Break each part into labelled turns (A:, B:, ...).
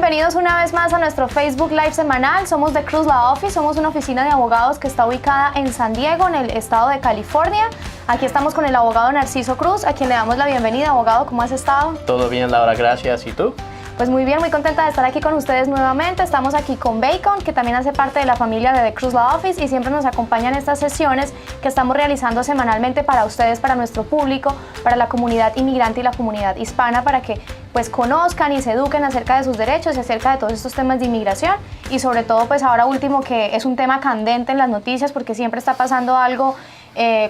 A: bienvenidos una vez más a nuestro Facebook Live semanal. Somos The Cruz Law Office, somos una oficina de abogados que está ubicada en San Diego, en el estado de California. Aquí estamos con el abogado Narciso Cruz, a quien le damos la bienvenida. Abogado, ¿cómo has estado?
B: Todo bien, Laura, gracias. ¿Y tú?
A: Pues muy bien, muy contenta de estar aquí con ustedes nuevamente. Estamos aquí con Bacon, que también hace parte de la familia de The Cruz Law Office y siempre nos acompaña en estas sesiones que estamos realizando semanalmente para ustedes, para nuestro público, para la comunidad inmigrante y la comunidad hispana, para que pues conozcan y se eduquen acerca de sus derechos y acerca de todos estos temas de inmigración y sobre todo pues ahora último que es un tema candente en las noticias porque siempre está pasando algo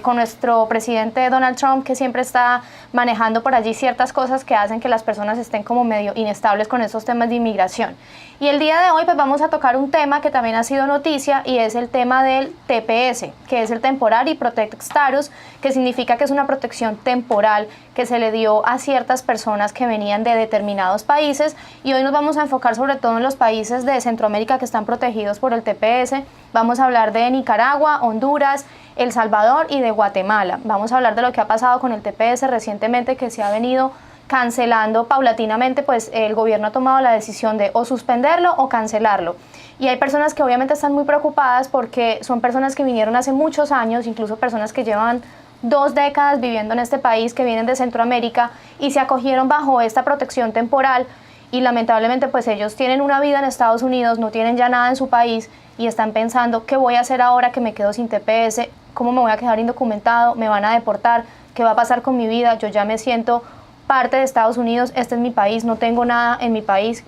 A: con nuestro presidente Donald Trump, que siempre está manejando por allí ciertas cosas que hacen que las personas estén como medio inestables con estos temas de inmigración. Y el día de hoy pues vamos a tocar un tema que también ha sido noticia y es el tema del TPS, que es el Temporary Protected Status, que significa que es una protección temporal que se le dio a ciertas personas que venían de determinados países, y hoy nos vamos a enfocar sobre todo en los países de Centroamérica que están protegidos por el TPS. Vamos a hablar de Nicaragua, Honduras, El Salvador y de Guatemala. Vamos a hablar de lo que ha pasado con el TPS recientemente, que se ha venido cancelando paulatinamente, pues el gobierno ha tomado la decisión de o suspenderlo o cancelarlo. Y hay personas que obviamente están muy preocupadas porque son personas que vinieron hace muchos años, incluso personas que llevan 2 décadas viviendo en este país, que vienen de Centroamérica y se acogieron bajo esta protección temporal y lamentablemente pues ellos tienen una vida en Estados Unidos, no tienen ya nada en su país y están pensando ¿qué voy a hacer ahora que me quedo sin TPS? ¿Cómo me voy a quedar indocumentado? ¿Me van a deportar? ¿Qué va a pasar con mi vida? Yo ya me siento parte de Estados Unidos, este es mi país, no tengo nada en mi país.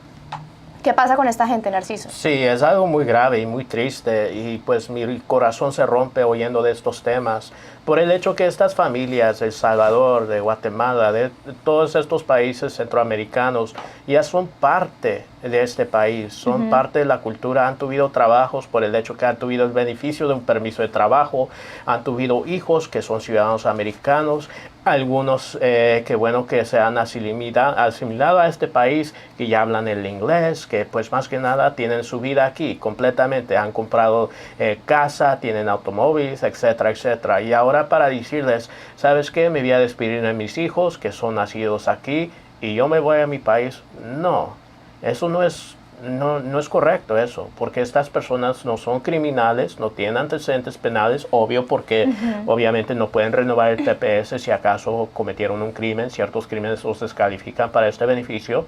A: ¿Qué pasa con esta gente, Narciso?
B: Sí, es algo muy grave y muy triste y pues mi corazón se rompe oyendo de estos temas por el hecho que estas familias de El Salvador, de Guatemala, de todos estos países centroamericanos ya son parte de este país, son parte de la cultura, han tenido trabajos por el hecho que han tenido el beneficio de un permiso de trabajo, han tenido hijos que son ciudadanos americanos, algunos que bueno que se han asimilado a este país, que ya hablan el inglés, que pues más que nada tienen su vida aquí completamente, han comprado casa, tienen automóviles, etcétera, etcétera. Y ahora para decirles, ¿sabes qué? Me voy a despedir de mis hijos que son nacidos aquí y yo me voy a mi país. No, eso no es correcto eso, porque estas personas no son criminales, no tienen antecedentes penales, obvio, porque obviamente no pueden renovar el TPS si acaso cometieron un crimen, ciertos crímenes los descalifican para este beneficio.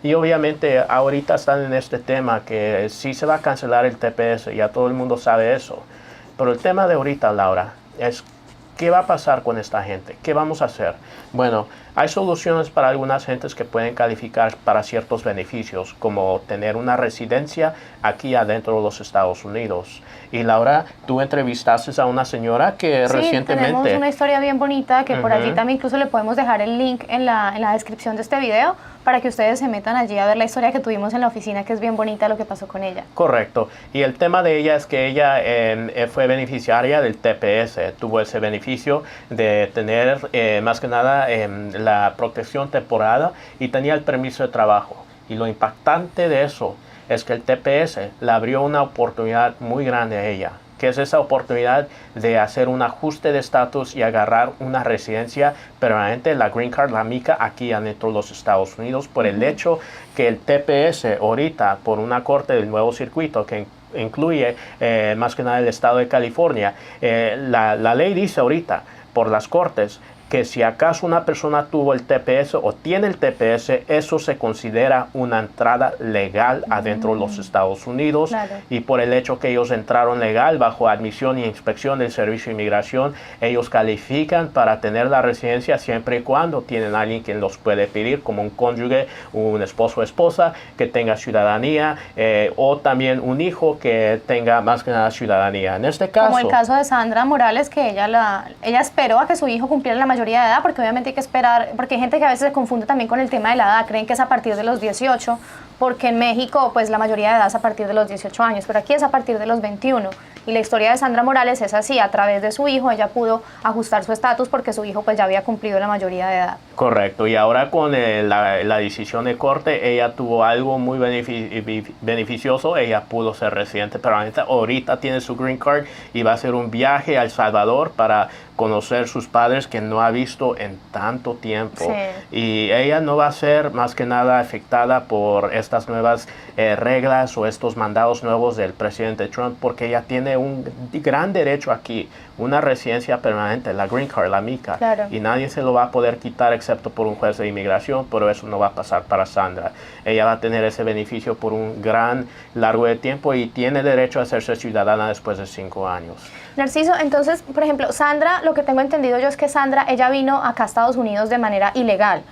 B: Y obviamente ahorita están en este tema que sí se va a cancelar el TPS, ya todo el mundo sabe eso. Pero el tema de ahorita, Laura, es ¿qué va a pasar con esta gente? ¿Qué vamos a hacer? Bueno, hay soluciones para algunas gentes que pueden calificar para ciertos beneficios, como tener una residencia aquí adentro de los Estados Unidos. Y Laura, tú entrevistaste a una señora que recientemente...
A: Sí, tenemos una historia bien bonita que por allí también incluso le podemos dejar el link en la descripción de este video para que ustedes se metan allí a ver la historia que tuvimos en la oficina, que es bien bonita lo que pasó con ella. Correcto.
B: Y el tema de ella es que ella fue beneficiaria del TPS, tuvo ese beneficio de tener más que nada la protección temporal y tenía el permiso de trabajo. Y lo impactante de eso es que el TPS le abrió una oportunidad muy grande a ella, que es esa oportunidad de hacer un ajuste de estatus y agarrar una residencia permanente, la Green Card, la mica, aquí adentro de los Estados Unidos, por el hecho que el TPS ahorita, por una corte del nuevo circuito que incluye más que nada el estado de California, la ley dice ahorita, por las cortes, que si acaso una persona tuvo el TPS o tiene el TPS, eso se considera una entrada legal adentro de los Estados Unidos. Claro. Y por el hecho que ellos entraron legal bajo admisión y inspección del Servicio de Inmigración, ellos califican para tener la residencia siempre y cuando tienen a alguien que los puede pedir, como un cónyuge, un esposo o esposa que tenga ciudadanía o también un hijo que tenga más que nada ciudadanía. En este caso...
A: Como el caso de Sandra Morales, que ella esperó a que su hijo cumpliera la mayoría de edad, porque obviamente hay que esperar, porque hay gente que a veces se confunde también con el tema de la edad, creen que es a partir de los 18, porque en México pues la mayoría de edad es a partir de los 18 años, pero aquí es a partir de los 21. Y la historia de Sandra Morales es así, a través de su hijo ella pudo ajustar su estatus porque su hijo pues ya había cumplido la mayoría de edad.
B: Correcto, y ahora con la decisión de corte, ella tuvo algo muy beneficioso, ella pudo ser residente permanente, ahorita tiene su Green Card y va a hacer un viaje a El Salvador para conocer sus padres que no ha visto en tanto tiempo. Sí. Y ella no va a ser más que nada afectada por estas nuevas reglas o estos mandados nuevos del presidente Trump, porque ella tiene un gran derecho aquí, una residencia permanente, la Green Card, la MICA,
A: claro.
B: Y nadie se lo va a poder quitar excepto por un juez de inmigración, pero eso no va a pasar para Sandra. Ella va a tener ese beneficio por un gran largo de tiempo y tiene derecho a hacerse ciudadana después de 5 años.
A: Narciso, entonces, por ejemplo, Sandra, lo que tengo entendido yo es que Sandra, ella vino acá a Estados Unidos de manera ilegal.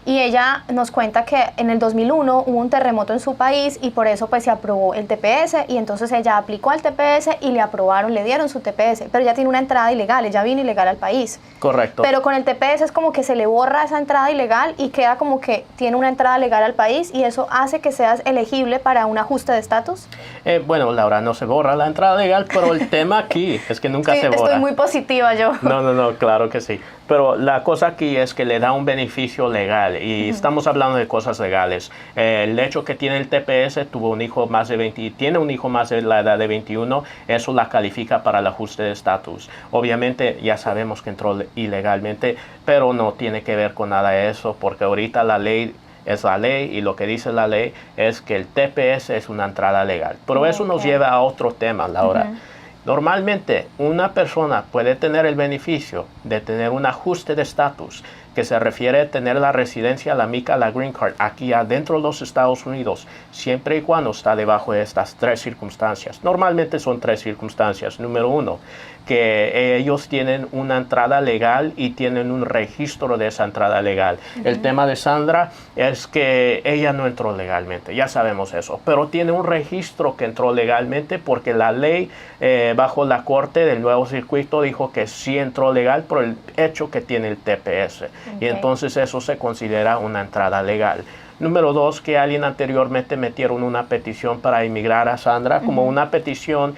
A: Y ella nos cuenta que en el 2001 hubo un terremoto en su país y por eso pues se aprobó el TPS y entonces ella aplicó al TPS y le aprobaron, le dieron su TPS, pero ella tiene una entrada ilegal, ella vino ilegal al país.
B: Correcto.
A: Pero con el TPS es como que se le borra esa entrada ilegal y queda como que tiene una entrada legal al país y eso hace que seas elegible para un ajuste de estatus.
B: Bueno, Laura, no se borra la entrada legal, pero el tema aquí es que nunca
A: sí,
B: se borra.
A: Estoy muy positiva yo.
B: No, claro que sí. Pero la cosa aquí es que le da un beneficio legal y estamos hablando de cosas legales. El hecho que tiene el TPS, tuvo un hijo más de 20, tiene un hijo más de la edad de 21, eso la califica para el ajuste de estatus. Obviamente ya sabemos que entró ilegalmente, pero no tiene que ver con nada de eso, porque ahorita la ley es la ley y lo que dice la ley es que el TPS es una entrada legal. Pero eso nos lleva a otro tema, Laura. Normalmente una persona puede tener el beneficio de tener un ajuste de estatus que se refiere a tener la residencia, la MICA, la Green Card aquí adentro de los Estados Unidos, siempre y cuando está debajo de estas 3 circunstancias. Normalmente son 3 circunstancias. Número 1, que ellos tienen una entrada legal y tienen un registro de esa entrada legal. El tema de Sandra es que ella no entró legalmente, ya sabemos eso, pero tiene un registro que entró legalmente porque la ley bajo la corte del nuevo circuito dijo que sí entró legal por el hecho que tiene el TPS. Y entonces eso se considera una entrada legal. Número 2, que alguien anteriormente metieron una petición para inmigrar a Sandra, como una petición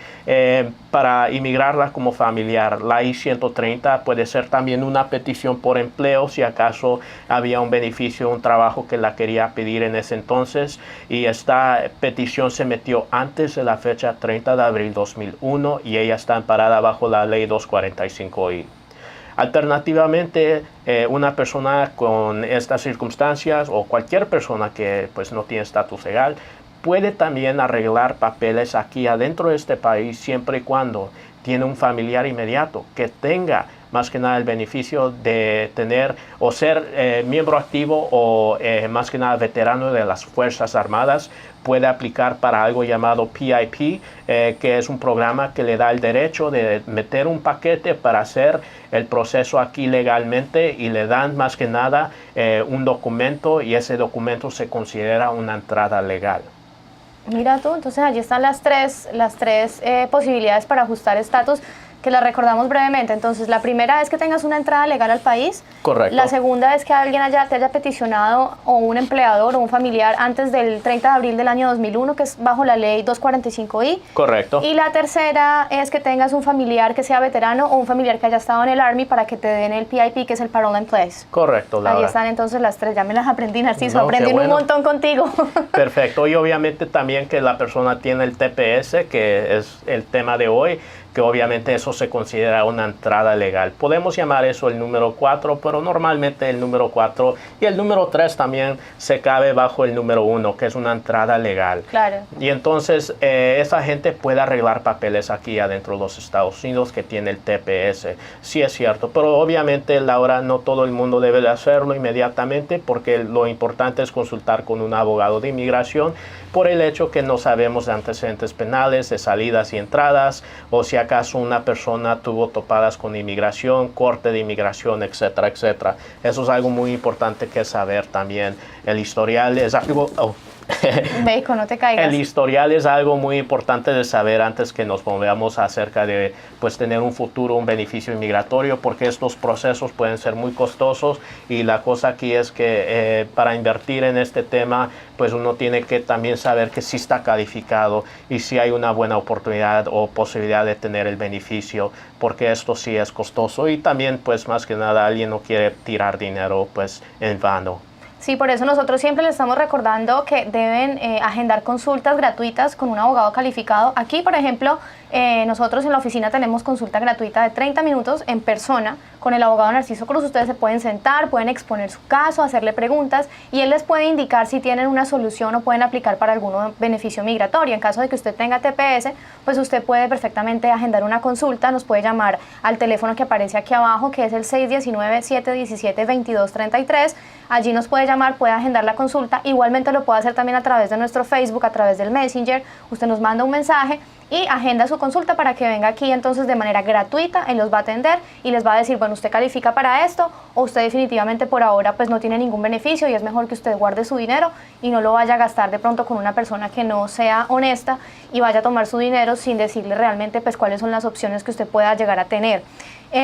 B: para inmigrarla como familiar. La I-130 puede ser también una petición por empleo, si acaso había un beneficio, un trabajo que la quería pedir en ese entonces. Y esta petición se metió antes de la fecha 30 de abril 2001 y ella está amparada bajo la ley 245I. Alternativamente, una persona con estas circunstancias o cualquier persona que pues no tiene estatus legal puede también arreglar papeles aquí adentro de este país siempre y cuando tiene un familiar inmediato que tenga más que nada el beneficio de tener o ser miembro activo o más que nada veterano de las Fuerzas Armadas. Puede aplicar para algo llamado PIP, que es un programa que le da el derecho de meter un paquete para hacer el proceso aquí legalmente y le dan más que nada un documento y ese documento se considera una entrada legal.
A: Mira tú, entonces allí están las tres posibilidades para ajustar estatus, que las recordamos brevemente. Entonces, la primera es que tengas una entrada legal al país.
B: Correcto.
A: La segunda es que alguien te haya peticionado, o un empleador o un familiar, antes del 30 de abril del año 2001, que es bajo la ley 245I.
B: Correcto.
A: Y la tercera es que tengas un familiar que sea veterano o un familiar que haya estado en el Army para que te den el PIP, que es el Parole in Place.
B: Correcto, Laura.
A: Ahí están entonces las tres. Ya me las aprendí, Narciso.
B: No,
A: aprendí un montón contigo.
B: Perfecto. Y obviamente también que la persona tiene el TPS, que es el tema de hoy, que obviamente eso se considera una entrada legal. Podemos llamar eso el número 4, pero normalmente el número 4 y el número 3 también se cabe bajo el número 1, que es una entrada legal.
A: Claro.
B: Y entonces esa gente puede arreglar papeles aquí adentro de los Estados Unidos que tiene el TPS. Sí es cierto, pero obviamente, Laura, no todo el mundo debe de hacerlo inmediatamente porque lo importante es consultar con un abogado de inmigración por el hecho que no sabemos de antecedentes penales, de salidas y entradas, o si acaso una persona tuvo topadas con inmigración, corte de inmigración, etcétera, etcétera. Eso es algo muy importante que saber también. El historial es algo...
A: Bacon, no te caigas.
B: El historial es algo muy importante de saber antes que nos movamos acerca de pues, tener un futuro, un beneficio inmigratorio, porque estos procesos pueden ser muy costosos y la cosa aquí es que para invertir en este tema, pues uno tiene que también saber que sí está calificado y sí hay una buena oportunidad o posibilidad de tener el beneficio, porque esto sí es costoso y también pues más que nada alguien no quiere tirar dinero pues en vano.
A: Sí, por eso nosotros siempre les estamos recordando que deben agendar consultas gratuitas con un abogado calificado. Aquí, por ejemplo, Nosotros en la oficina tenemos consulta gratuita de 30 minutos en persona con el abogado Narciso Cruz. Ustedes se pueden sentar, pueden exponer su caso, hacerle preguntas y él les puede indicar si tienen una solución o pueden aplicar para algún beneficio migratorio. En caso de que usted tenga TPS, pues usted puede perfectamente agendar una consulta, nos puede llamar al teléfono que aparece aquí abajo, que es el 619-717-2233. Allí nos puede llamar, puede agendar la consulta. Igualmente lo puede hacer también a través de nuestro Facebook, a través del Messenger. Usted nos manda un mensaje y agenda su consulta para que venga aquí entonces de manera gratuita. Él los va a atender y les va a decir, bueno, usted califica para esto o usted definitivamente por ahora pues no tiene ningún beneficio y es mejor que usted guarde su dinero y no lo vaya a gastar de pronto con una persona que no sea honesta y vaya a tomar su dinero sin decirle realmente pues cuáles son las opciones que usted pueda llegar a tener.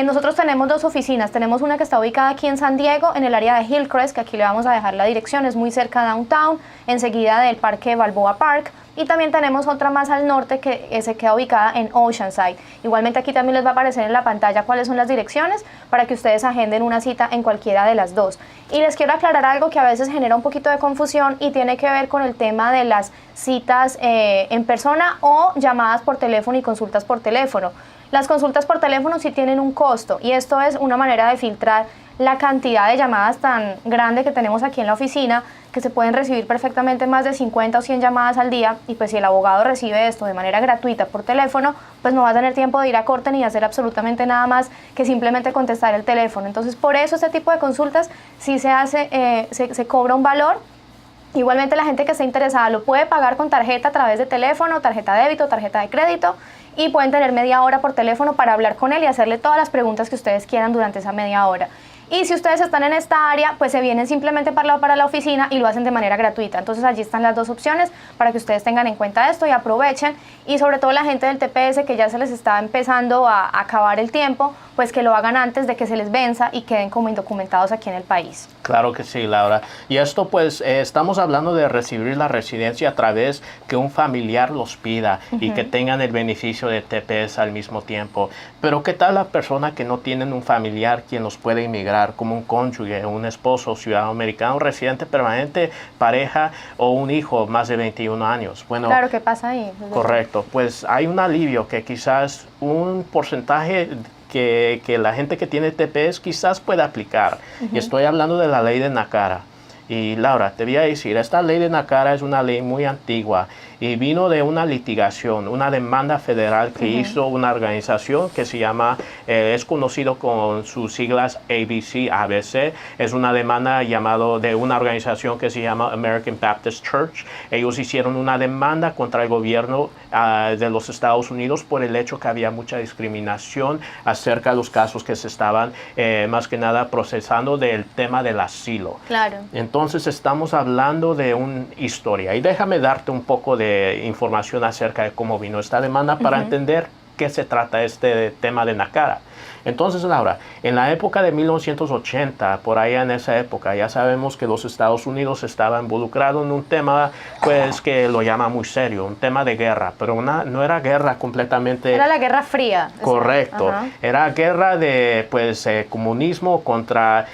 A: Nosotros tenemos dos oficinas, tenemos una que está ubicada aquí en San Diego, en el área de Hillcrest, que aquí le vamos a dejar la dirección, es muy cerca de Downtown, enseguida del parque Balboa Park, y también tenemos otra más al norte que se queda ubicada en Oceanside. Igualmente aquí también les va a aparecer en la pantalla cuáles son las direcciones para que ustedes agenden una cita en cualquiera de las dos. Y les quiero aclarar algo que a veces genera un poquito de confusión y tiene que ver con el tema de las citas en persona o llamadas por teléfono y consultas por teléfono. Las consultas por teléfono sí tienen un costo y esto es una manera de filtrar la cantidad de llamadas tan grande que tenemos aquí en la oficina, que se pueden recibir perfectamente más de 50 o 100 llamadas al día y pues si el abogado recibe esto de manera gratuita por teléfono, pues no va a tener tiempo de ir a corte ni hacer absolutamente nada más que simplemente contestar el teléfono. Entonces por eso este tipo de consultas sí se hace, se cobra un valor. Igualmente la gente que esté interesada lo puede pagar con tarjeta a través de teléfono, tarjeta de débito, tarjeta de crédito y pueden tener media hora por teléfono para hablar con él y hacerle todas las preguntas que ustedes quieran durante esa media hora. Y si ustedes están en esta área, pues se vienen simplemente para la oficina y lo hacen de manera gratuita. Entonces allí están las dos opciones para que ustedes tengan en cuenta esto y aprovechen. Y sobre todo la gente del TPS que ya se les está empezando a acabar el tiempo, pues que lo hagan antes de que se les venza y queden como indocumentados aquí en el país.
B: Claro que sí, Laura. Y esto pues estamos hablando de recibir la residencia a través que un familiar los pida y que tengan el beneficio de TPS al mismo tiempo. Pero ¿qué tal la persona que no tienen un familiar quien los puede inmigrar, como un cónyuge, un esposo, ciudadano americano, un residente permanente, pareja o un hijo más de 21 años? Bueno,
A: claro, ¿qué pasa ahí?
B: Correcto, pues hay un alivio que quizás un porcentaje que la gente que tiene TPS quizás pueda aplicar. Y estoy hablando de la ley de NACARA. Y Laura, te voy a decir, esta ley de NACARA es una ley muy antigua y vino de una litigación, una demanda federal que hizo una organización que se llama, es conocido con sus siglas ABC. Es una demanda llamado de una organización que se llama American Baptist Church. Ellos hicieron una demanda contra el gobierno de los Estados Unidos por el hecho que había mucha discriminación acerca de los casos que se estaban más que nada procesando del tema del asilo.
A: Claro.
B: Entonces estamos hablando de una historia y déjame darte un poco de información acerca de cómo vino esta demanda para entender qué se trata este tema de NACARA. Entonces, Laura, en la época de 1980, por allá en esa época, ya sabemos que los Estados Unidos estaban involucrados en un tema, pues, que lo llama muy serio, un tema de guerra, pero no era guerra completamente...
A: Era la Guerra Fría.
B: Correcto. Era guerra de, pues, comunismo contra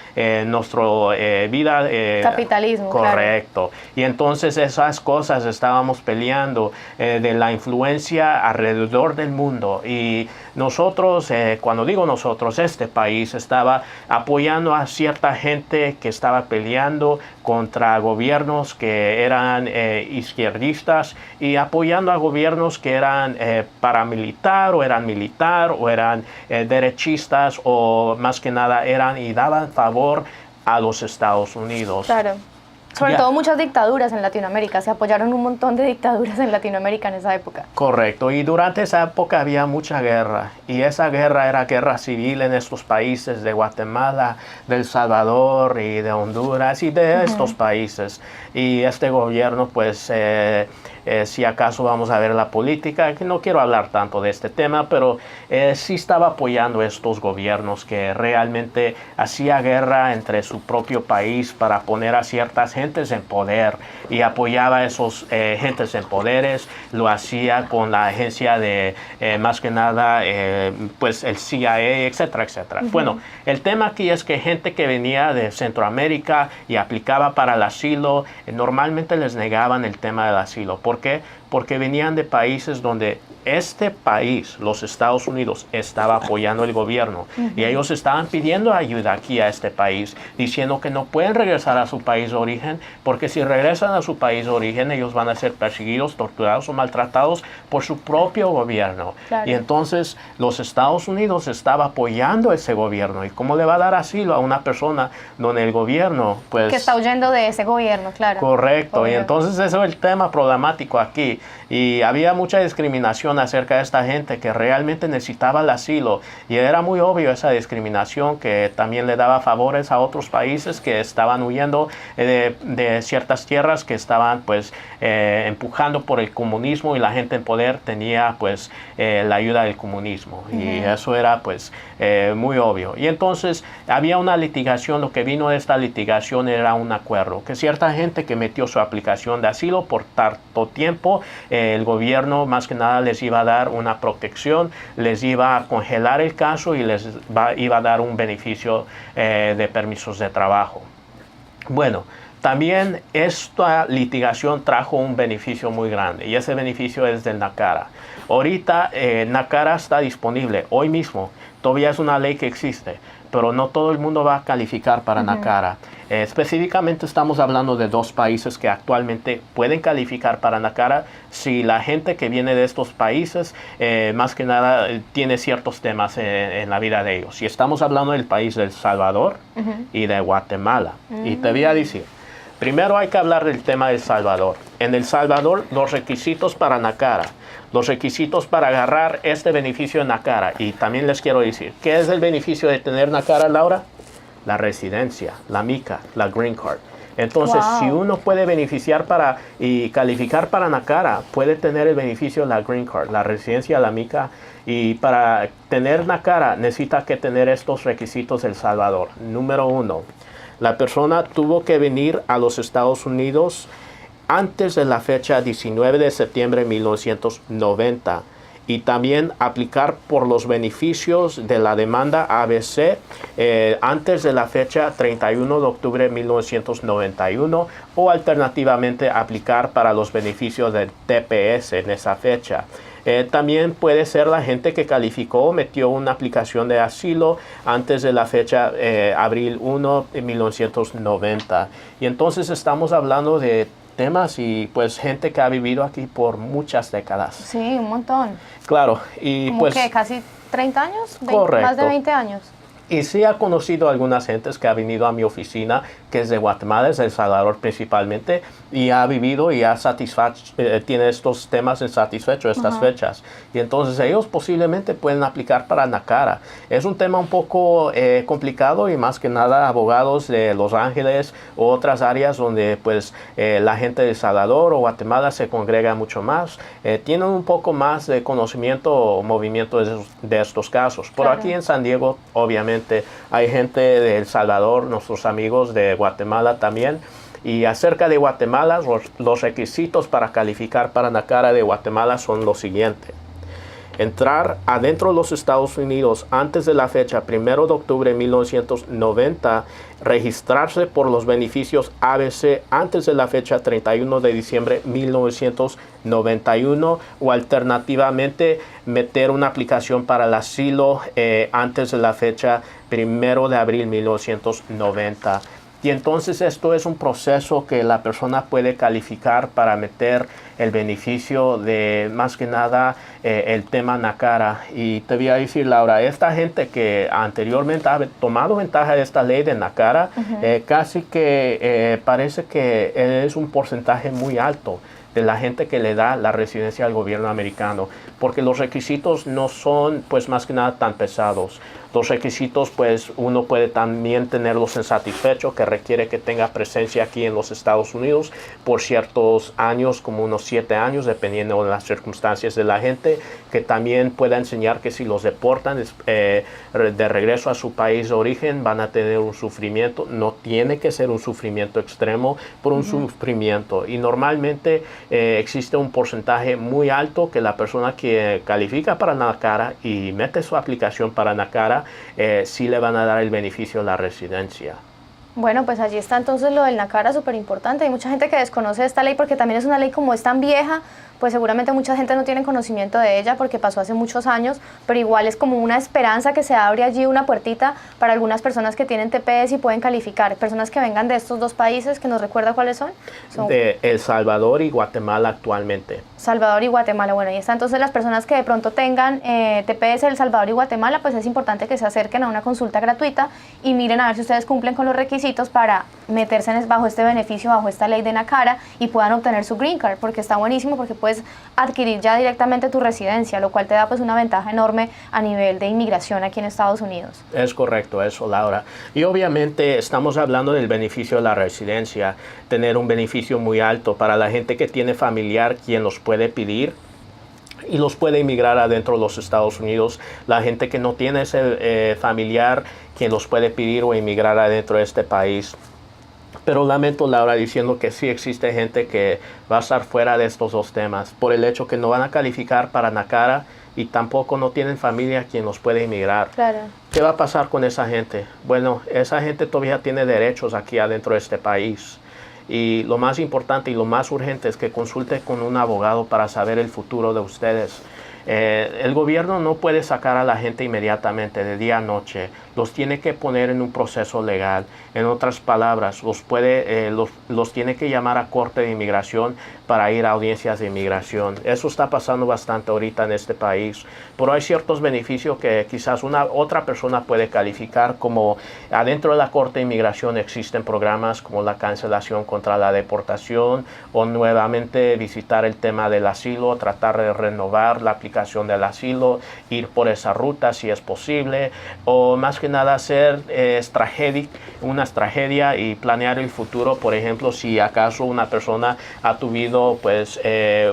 B: nuestro vida...
A: capitalismo.
B: Correcto. Claro. Y entonces esas cosas estábamos peleando de la influencia alrededor del mundo y nosotros, cuando digo nosotros, este país estaba apoyando a cierta gente que estaba peleando contra gobiernos que eran izquierdistas y apoyando a gobiernos que eran paramilitar o eran derechistas o más que nada eran y daban favor a los Estados Unidos.
A: Claro. Sobre todo muchas dictaduras en Latinoamérica, se apoyaron un montón de dictaduras en Latinoamérica en esa época.
B: Correcto, y durante esa época había mucha guerra, y esa guerra era guerra civil en estos países de Guatemala, de El Salvador y de Honduras y de estos países. Y este gobierno, pues, si acaso vamos a ver la política, que no quiero hablar tanto de este tema, pero sí estaba apoyando a estos gobiernos que realmente hacía guerra entre su propio país para poner a ciertas gentes en poder y apoyaba a esos gentes en poderes, lo hacía con la agencia de, más que nada, pues el CIA, etcétera, etcétera. Bueno, el tema aquí es que gente que venía de Centroamérica y aplicaba para el asilo, normalmente les negaban el tema del asilo. ¿Por qué? porque venían de países donde este país, los Estados Unidos, estaba apoyando el gobierno y ellos estaban pidiendo ayuda aquí a este país, diciendo que no pueden regresar a su país de origen, porque si regresan a su país de origen ellos van a ser perseguidos, torturados o maltratados por su propio gobierno.
A: Claro.
B: Y entonces los Estados Unidos estaba apoyando ese gobierno. ¿Y cómo le va a dar asilo a una persona donde el gobierno, pues...
A: Que está huyendo de ese gobierno, claro.
B: Correcto.
A: Obvio.
B: Y entonces eso es el tema problemático aquí. Y había mucha discriminación acerca de esta gente que realmente necesitaba el asilo. Y era muy obvio esa discriminación, que también le daba favores a otros países que estaban huyendo de ciertas tierras que estaban pues empujando por el comunismo, y la gente en poder tenía pues la ayuda del comunismo. Y eso era pues muy obvio. Y entonces había una litigación. Lo que vino de esta litigación era un acuerdo, que cierta gente que metió su aplicación de asilo por tanto tiempo, el gobierno más que nada les iba a dar una protección, les iba a congelar el caso y les iba a dar un beneficio de permisos de trabajo. Bueno, también esta litigación trajo un beneficio muy grande, y ese beneficio es del NACARA. Ahorita NACARA está disponible hoy mismo, todavía es una ley que existe, pero no todo el mundo va a calificar para NACARA. Específicamente estamos hablando de 2 países que actualmente pueden calificar para NACARA si la gente que viene de estos países más que nada tiene ciertos temas en la vida de ellos. Y estamos hablando del país de El Salvador y de Guatemala. Y te voy a decir, primero hay que hablar del tema de El Salvador. En El Salvador, los requisitos para NACARA, los requisitos para agarrar este beneficio de NACARA, y también les quiero decir, ¿qué es el beneficio de tener NACARA, Laura? La residencia, la mica, la green card. Entonces, si uno puede beneficiar y calificar para NACARA, puede tener el beneficio de la green card, la residencia, la mica. Y para tener NACARA necesita que tener estos requisitos de El Salvador. Número 1, la persona tuvo que venir a los Estados Unidos antes de la fecha 19 de septiembre de 1990. Y también aplicar por los beneficios de la demanda ABC antes de la fecha 31 de octubre de 1991, o alternativamente aplicar para los beneficios del TPS en esa fecha. También puede ser la gente que calificó, metió una aplicación de asilo antes de la fecha abril 1 de 1990. Y entonces estamos hablando de temas y pues gente que ha vivido aquí por muchas décadas.
A: Sí, un montón.
B: Claro, y
A: ¿Cómo
B: pues...
A: que casi 30 años?
B: Correcto.
A: Más de 20 años.
B: Y sí he conocido algunas gentes que ha venido a mi oficina, que es de Guatemala, es de El Salvador principalmente, y ha vivido y ha tiene estos temas insatisfechos, estas fechas. Y entonces ellos posiblemente pueden aplicar para NACARA. Es un tema un poco complicado, y más que nada abogados de Los Ángeles u otras áreas donde pues la gente de El Salvador o Guatemala se congrega mucho más, tienen un poco más de conocimiento o movimiento de estos casos. Por aquí en San Diego, obviamente, hay gente de El Salvador, nuestros amigos de Guatemala también. Y acerca de Guatemala, los requisitos para calificar para NACARA de Guatemala son los siguientes. Entrar adentro de los Estados Unidos antes de la fecha 1 de octubre de 1990, registrarse por los beneficios ABC antes de la fecha 31 de diciembre de 1991, o alternativamente meter una aplicación para el asilo antes de la fecha 1 de abril de 1990. Y entonces esto es un proceso que la persona puede calificar para meter el beneficio de, más que nada, el tema NACARA. Y te voy a decir, Laura, esta gente que anteriormente ha tomado ventaja de esta ley de NACARA, casi que parece que es un porcentaje muy alto de la gente que le da la residencia al gobierno americano, porque los requisitos no son pues más que nada tan pesados. Los requisitos pues uno puede también tenerlos insatisfechos, que requiere que tenga presencia aquí en los Estados Unidos por ciertos años, como unos 7 años, dependiendo de las circunstancias de la gente, que también pueda enseñar que si los deportan de regreso a su país de origen van a tener un sufrimiento. No tiene que ser un sufrimiento extremo, pero un sufrimiento. Y normalmente existe un porcentaje muy alto que la persona que califica para NACARA y mete su aplicación para NACARA, sí le van a dar el beneficio de la residencia.
A: Bueno, pues allí está entonces lo del NACARA, súper importante. Hay mucha gente que desconoce esta ley porque también es una ley, como es tan vieja, pues seguramente mucha gente no tiene conocimiento de ella porque pasó hace muchos años, pero igual es como una esperanza que se abre allí una puertita para algunas personas que tienen TPS y pueden calificar. Personas que vengan de estos dos países, que nos recuerda cuáles son.
B: De El Salvador y Guatemala actualmente.
A: Salvador y Guatemala, bueno, ahí está. Entonces las personas que de pronto tengan TPS de El Salvador y Guatemala, pues es importante que se acerquen a una consulta gratuita y miren a ver si ustedes cumplen con los requisitos para meterse bajo este beneficio, bajo esta ley de NACARA y puedan obtener su Green Card, porque está buenísimo, porque puedes adquirir ya directamente tu residencia, lo cual te da pues una ventaja enorme a nivel de inmigración aquí en Estados Unidos.
B: Es correcto eso, Laura. Y obviamente estamos hablando del beneficio de la residencia, tener un beneficio muy alto para la gente que tiene familiar quien los puede pedir y los puede emigrar adentro de los Estados Unidos. La gente que no tiene ese familiar quien los puede pedir o emigrar adentro de este país. Pero lamento, Laura, diciendo que sí existe gente que va a estar fuera de estos dos temas por el hecho que no van a calificar para NACARA y tampoco no tienen familia quien los puede emigrar.
A: Claro.
B: ¿Qué va a pasar con esa gente? Bueno, esa gente todavía tiene derechos aquí adentro de este país. Y lo más importante y lo más urgente es que consulte con un abogado para saber el futuro de ustedes. El gobierno no puede sacar a la gente inmediatamente, de día a noche. Los tiene que poner en un proceso legal. En otras palabras, los tiene que llamar a corte de inmigración para ir a audiencias de inmigración. Eso está pasando bastante ahorita en este país. Pero hay ciertos beneficios que quizás otra persona puede calificar, como adentro de la corte de inmigración existen programas como la cancelación contra la deportación o nuevamente visitar el tema del asilo, tratar de renovar la aplicación del asilo, ir por esa ruta si es posible, o más que nada hacer una tragedia y planear el futuro. Por ejemplo, si acaso una persona ha tenido pues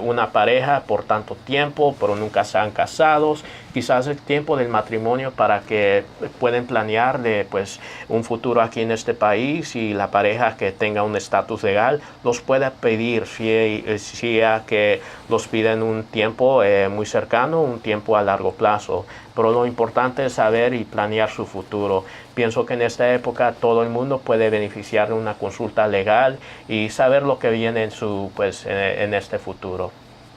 B: una pareja por tanto tiempo pero nunca se han casado, quizás el tiempo del matrimonio para que puedan planear pues un futuro aquí en este país, y la pareja que tenga un estatus legal los pueda pedir si que los piden un tiempo muy cercano, un tiempo a largo plazo. Pero lo importante es saber y planear su futuro. Pienso que en esta época todo el mundo puede beneficiar de una consulta legal y saber lo que viene en este futuro.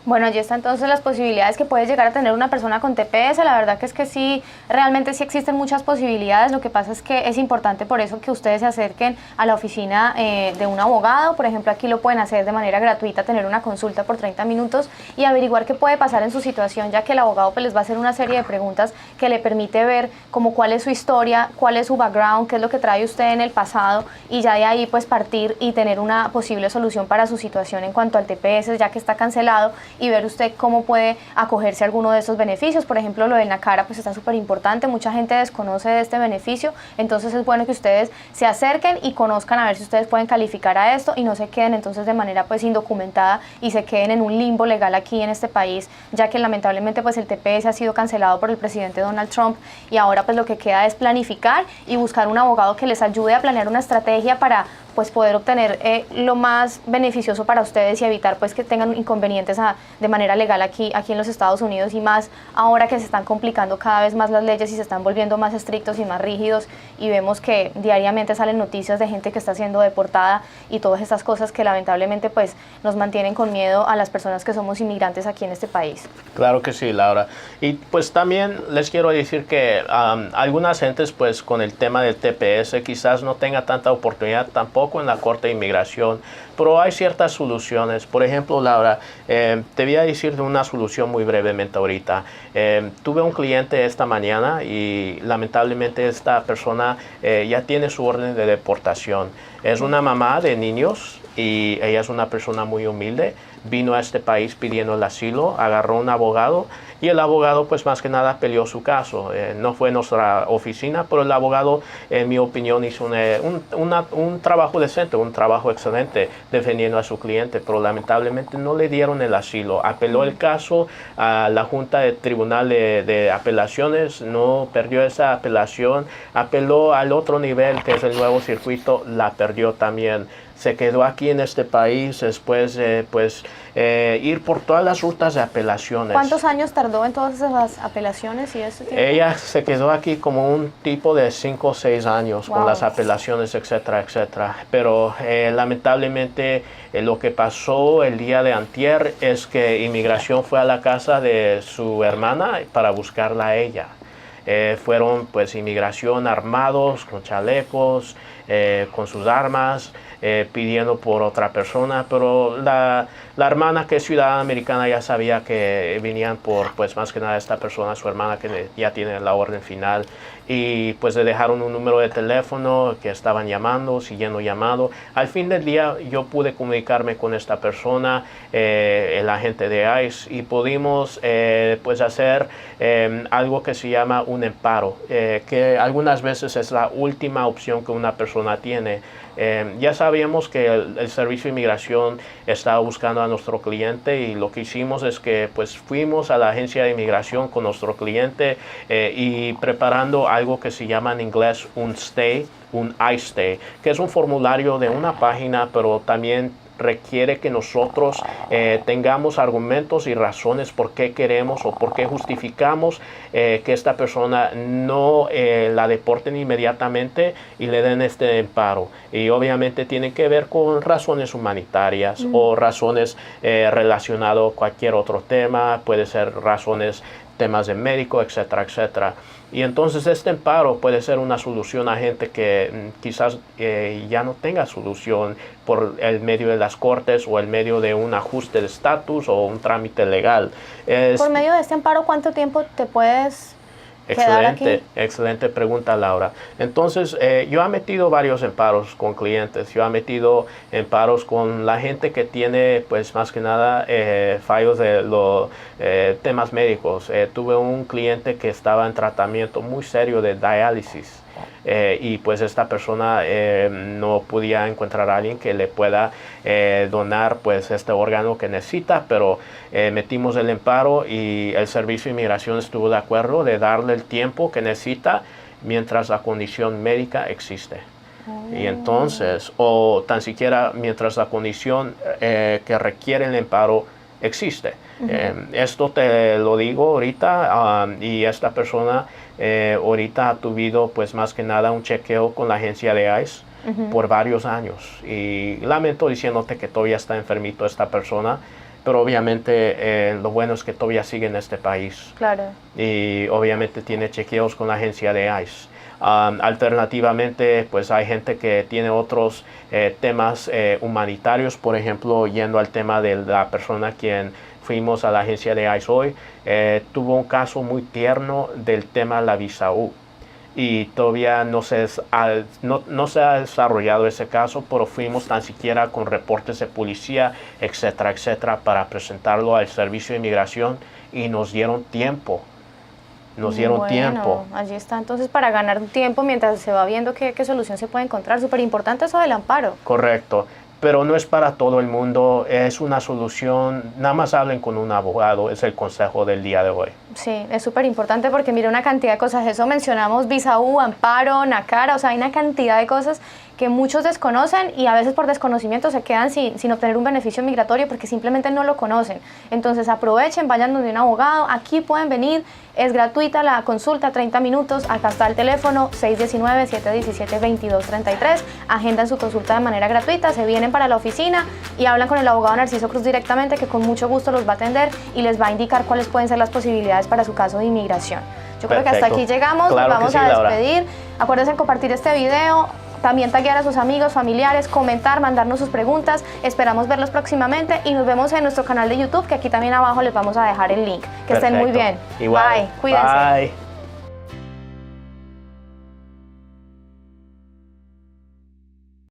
A: Bueno, allí están entonces las posibilidades que puede llegar a tener una persona con TPS. La verdad que es que sí, realmente sí existen muchas posibilidades. Lo que pasa es que es importante por eso que ustedes se acerquen a la oficina de un abogado. Por ejemplo, aquí lo pueden hacer de manera gratuita, tener una consulta por 30 minutos y averiguar qué puede pasar en su situación, ya que el abogado pues les va a hacer una serie de preguntas que le permite ver como cuál es su historia, cuál es su background, qué es lo que trae usted en el pasado, y ya de ahí pues partir y tener una posible solución para su situación en cuanto al TPS, ya que está cancelado, y ver usted cómo puede acogerse a alguno de estos beneficios. Por ejemplo, lo del NACARA pues está súper importante, mucha gente desconoce de este beneficio, entonces es bueno que ustedes se acerquen y conozcan a ver si ustedes pueden calificar a esto y no se queden entonces de manera pues indocumentada y se queden en un limbo legal aquí en este país, ya que lamentablemente pues el TPS ha sido cancelado por el presidente Donald Trump, y ahora pues lo que queda es planificar y buscar un abogado que les ayude a planear una estrategia para pues poder obtener lo más beneficioso para ustedes y evitar pues que tengan inconvenientes de manera legal aquí en los Estados Unidos, y más ahora que se están complicando cada vez más las leyes y se están volviendo más estrictos y más rígidos, y vemos que diariamente salen noticias de gente que está siendo deportada y todas estas cosas que lamentablemente pues nos mantienen con miedo a las personas que somos inmigrantes aquí en este país.
B: Claro que sí, Laura. Y pues también les quiero decir que algunas gentes pues con el tema del TPS quizás no tenga tanta oportunidad tampoco en la Corte de Inmigración, pero hay ciertas soluciones. Por ejemplo, Laura, te voy a decir de una solución muy brevemente ahorita. Tuve un cliente esta mañana y lamentablemente esta persona ya tiene su orden de deportación. Es una mamá de niños y ella es una persona muy humilde. Vino a este país pidiendo el asilo, agarró un abogado y el abogado pues más que nada peleó su caso. No fue nuestra oficina, pero el abogado en mi opinión hizo un trabajo decente, un trabajo excelente defendiendo a su cliente, pero lamentablemente no le dieron el asilo. Apeló el caso a la Junta de Tribunal de Apelaciones, no perdió esa apelación, apeló al otro nivel que es el nuevo circuito, la perdió también. Se quedó aquí en este país después pues ir por todas las rutas de apelaciones.
A: ¿Cuántos años tardó en todas esas apelaciones y ese tiempo?
B: Ella se quedó aquí como un tipo de 5 o 6 años con las apelaciones, etcétera, etcétera. Pero lamentablemente lo que pasó el día de antier es que inmigración fue a la casa de su hermana para buscarla a ella. Fueron pues inmigración armados, con chalecos, con sus armas, pidiendo por otra persona, pero la hermana, que es ciudadana americana, ya sabía que venían por, pues más que nada, esta persona, su hermana, que ya tiene la orden final, y pues le dejaron un número de teléfono que estaban llamando, siguiendo llamando. Al fin del día yo pude comunicarme con esta persona, el agente de ICE, y pudimos pues hacer algo que se llama un amparo, que algunas veces es la última opción que una persona tiene. Ya sabíamos que el Servicio de Inmigración estaba buscando a nuestro cliente, y lo que hicimos es que pues fuimos a la agencia de inmigración con nuestro cliente y preparando algo que se llama en inglés un stay, un I-Stay, que es un formulario de una página, pero también requiere que nosotros tengamos argumentos y razones por qué queremos o por qué justificamos que esta persona no la deporten inmediatamente y le den este amparo. Y obviamente tiene que ver con razones humanitarias o razones relacionadas a cualquier otro tema, puede ser razones, temas de médico, etcétera, etcétera. Y entonces este amparo puede ser una solución a gente que quizás ya no tenga solución por el medio de las cortes o el medio de un ajuste de estatus o un trámite legal.
A: Por medio de este amparo, ¿cuánto tiempo te puedes quedar aquí?
B: Excelente pregunta, Laura. Entonces, yo he metido varios amparos con clientes. Yo he metido amparos con la gente que tiene, pues más que nada, fallos de los temas médicos. Tuve un cliente que estaba en tratamiento muy serio de diálisis. Y pues esta persona no podía encontrar a alguien que le pueda donar pues este órgano que necesita, pero metimos el amparo y el Servicio de Inmigración estuvo de acuerdo de darle el tiempo que necesita mientras la condición médica existe. Y entonces, o tan siquiera mientras la condición que requiere el amparo existe. Esto te lo digo ahorita, y esta persona ahorita ha tenido pues más que nada un chequeo con la agencia de ICE por varios años, y lamento diciéndote que todavía está enfermito esta persona, pero obviamente lo bueno es que todavía sigue en este país.
A: Claro.
B: Y obviamente tiene chequeos con la agencia de ICE. Alternativamente, pues hay gente que tiene otros temas humanitarios, por ejemplo, yendo al tema de la persona quien fuimos a la agencia de ICE hoy, tuvo un caso muy tierno del tema de la visa U. Y todavía no se ha desarrollado ese caso, pero fuimos tan siquiera con reportes de policía, etcétera, etcétera, para presentarlo al Servicio de Inmigración, y nos dieron tiempo. Tiempo.
A: Allí está, entonces, para ganar tiempo mientras se va viendo qué solución se puede encontrar. Súper importante eso del amparo.
B: Correcto. Pero no es para todo el mundo, es una solución, nada más hablen con un abogado, es el consejo del día de hoy.
A: Sí, es súper importante porque mira una cantidad de cosas, eso mencionamos visa U, amparo, NACARA, o sea, hay una cantidad de cosas que muchos desconocen y a veces por desconocimiento se quedan sin obtener un beneficio migratorio porque simplemente no lo conocen. Entonces aprovechen, vayan donde un abogado, aquí pueden venir, es gratuita la consulta, 30 minutos, acá está el teléfono 619-717-2233, agendan su consulta de manera gratuita, se vienen para la oficina y hablan con el abogado Narciso Cruz directamente, que con mucho gusto los va a atender y les va a indicar cuáles pueden ser las posibilidades para su caso de inmigración. Yo creo que hasta aquí llegamos,
B: claro,
A: nos vamos a despedir. Acuérdense en compartir este video, también taguear a sus amigos, familiares, comentar, mandarnos sus preguntas. Esperamos verlos próximamente y nos vemos en nuestro canal de YouTube, que aquí también abajo les vamos a dejar el link. Que estén muy bien.
B: Igual.
A: Bye, cuídense.
B: Bye.